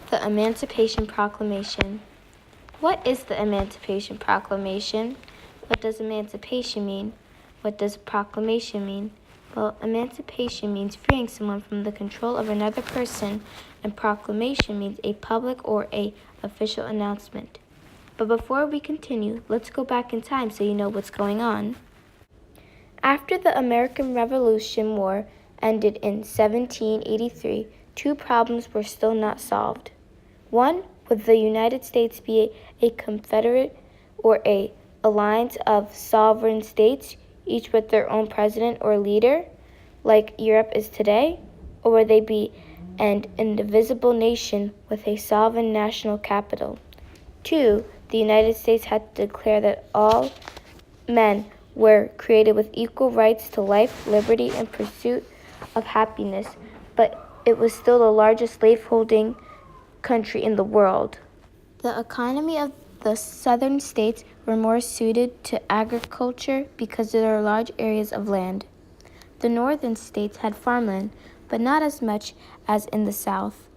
The Emancipation Proclamation. What is the Emancipation Proclamation? What does emancipation mean? What does a proclamation mean? Well, emancipation means freeing someone from the control of another person, and proclamation means a public or a official announcement. But before we continue, let's go back in time so you know what's going on. After the American Revolution War ended in 1783, two problems were still not solved. One, would the United States be a confederate or a alliance of sovereign states, each with their own president or leader, like Europe is today? Or would they be an indivisible nation with a sovereign national capital? Two, the United States had to declare that all men were created with equal rights to life, liberty, and pursuit of happiness, but it was still the largest slaveholding country in the world. The economy of the southern states were more suited to agriculture because there are large areas of land. The northern states had farmland, but not as much as in the south,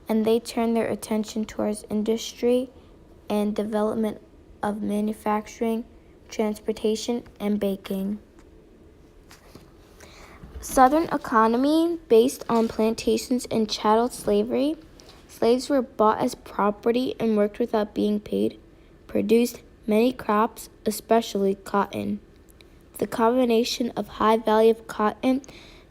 and they turned their attention towards industry and development of manufacturing, transportation, and baking. Southern economy based on plantations and chattel slavery. Slaves were bought as property and worked without being paid, produced many crops, especially cotton. The combination of high value of cotton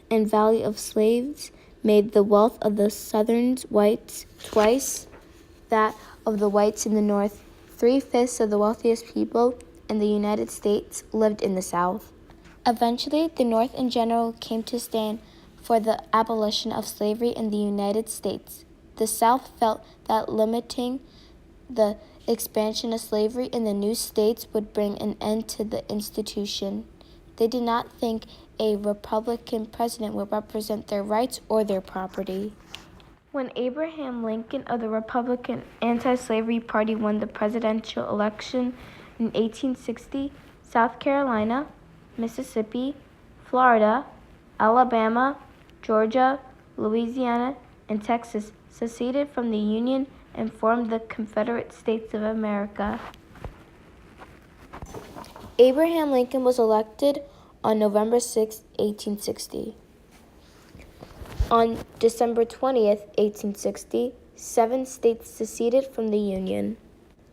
and value of slaves made the wealth of the Southern whites twice that of the whites in the North. 3/5 of the wealthiest people in the United States lived in the South. Eventually, the North in general came to stand for the abolition of slavery in the United States. The South felt that limiting the expansion of slavery in the new states would bring an end to the institution. They did not think a Republican president would represent their rights or their property. When Abraham Lincoln of the Republican Anti-Slavery Party won the presidential election in 1860, South Carolina, Mississippi, Florida, Alabama, Georgia, Louisiana, and Texas seceded from the Union and formed the Confederate States of America. Abraham Lincoln was elected on November 6, 1860. On December 20th, 1860, 7 states seceded from the Union.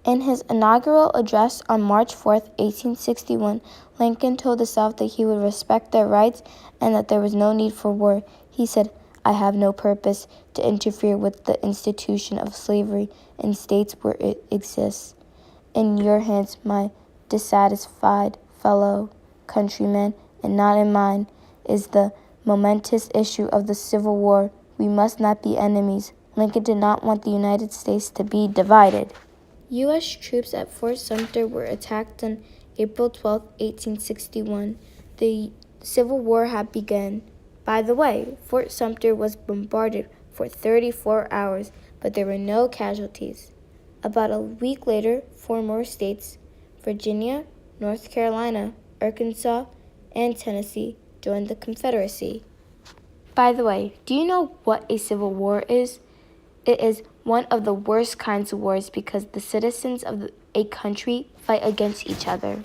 In his inaugural address on March 4, 1861, Lincoln told the South that he would respect their rights and that there was no need for war. He said, "I have no purpose to interfere with the institution of slavery in states where it exists. In your hands, my dissatisfied fellow countrymen, and not in mine, is the momentous issue of the Civil War. We must not be enemies." Lincoln did not want the United States to be divided. U.S. troops at Fort Sumter were attacked on April 12, 1861. The Civil War had begun. By the way, Fort Sumter was bombarded for 34 hours, but there were no casualties. About a week later, 4 more states, Virginia, North Carolina, Arkansas, and Tennessee, joined the Confederacy. By the way, do you know what a civil war is? It is one of the worst kinds of wars because the citizens of a country fight against each other.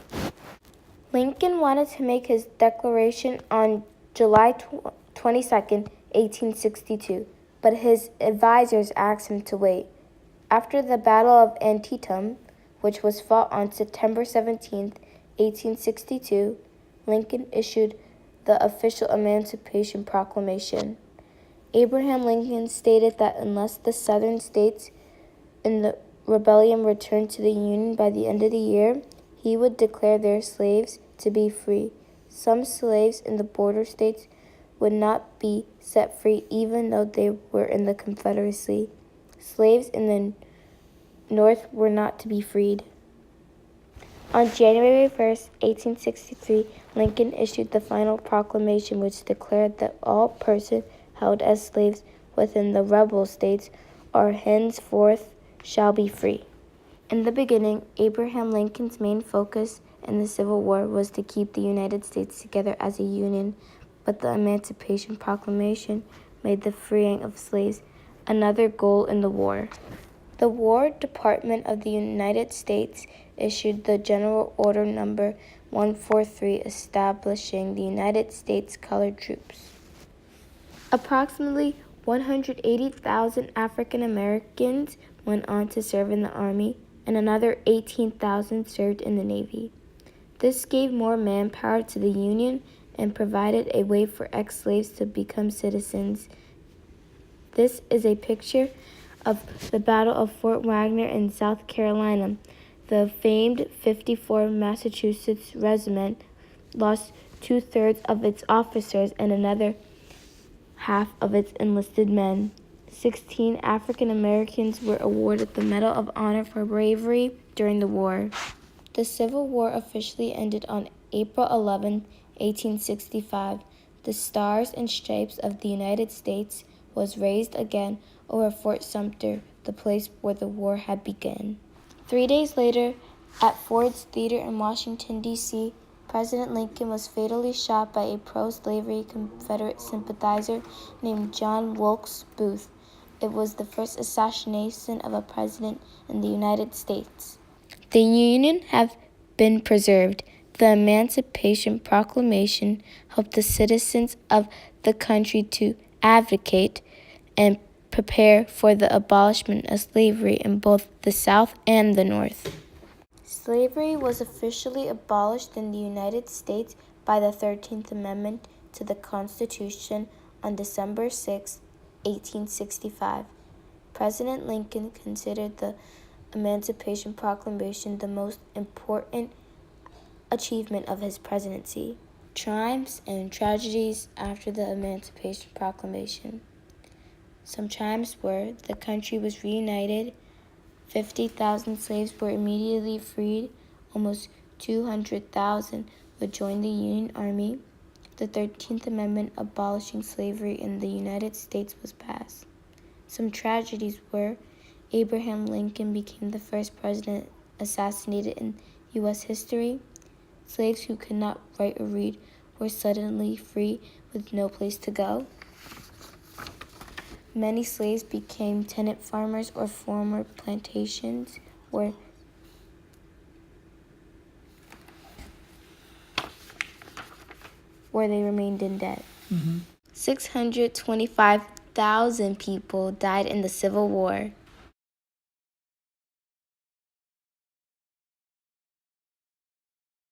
Lincoln wanted to make his declaration on July 22, 1862, but his advisors asked him to wait. After the Battle of Antietam, which was fought on September 17, 1862, Lincoln issued the official Emancipation Proclamation. Abraham Lincoln stated that unless the southern states in the rebellion returned to the Union by the end of the year, he would declare their slaves to be free. Some slaves in the border states would not be set free even though they were in the Confederacy. Slaves in the North were not to be freed. On January 1, 1863, Lincoln issued the final proclamation which declared that all persons held as slaves within the rebel states are henceforth shall be free. In the beginning, Abraham Lincoln's main focus in the Civil War was to keep the United States together as a union, but the Emancipation Proclamation made the freeing of slaves another goal in the war. The War Department of the United States issued the General Order Number 143 establishing the United States Colored Troops. Approximately 180,000 African Americans went on to serve in the Army, and another 18,000 served in the Navy. This gave more manpower to the Union and provided a way for ex-slaves to become citizens. This is a picture of the Battle of Fort Wagner in South Carolina. The famed 54 Massachusetts Regiment lost 2/3 of its officers and another half of its enlisted men. 16 African Americans were awarded the Medal of Honor for bravery during the war. The Civil War officially ended on April 11, 1865. The Stars and Stripes of the United States was raised again over Fort Sumter, the place where the war had begun. 3 days later, at Ford's Theater in Washington, D.C., President Lincoln was fatally shot by a pro-slavery Confederate sympathizer named John Wilkes Booth. It was the first assassination of a president in the United States. The Union have been preserved. The Emancipation Proclamation helped the citizens of the country to advocate and prepare for the abolishment of slavery in both the South and the North. Slavery was officially abolished in the United States by the 13th Amendment to the Constitution on December 6, 1865. President Lincoln considered the Emancipation Proclamation the most important achievement of his presidency. Triumphs and tragedies after the Emancipation Proclamation. Some triumphs were the country was reunited, 50,000 slaves were immediately freed, almost 200,000 would join the Union Army, the 13th Amendment abolishing slavery in the United States was passed. Some tragedies were Abraham Lincoln became the first president assassinated in U.S. history. Slaves who could not write or read were suddenly free with no place to go. Many slaves became tenant farmers or former plantations where they remained in debt. 625,000 people died in the Civil War.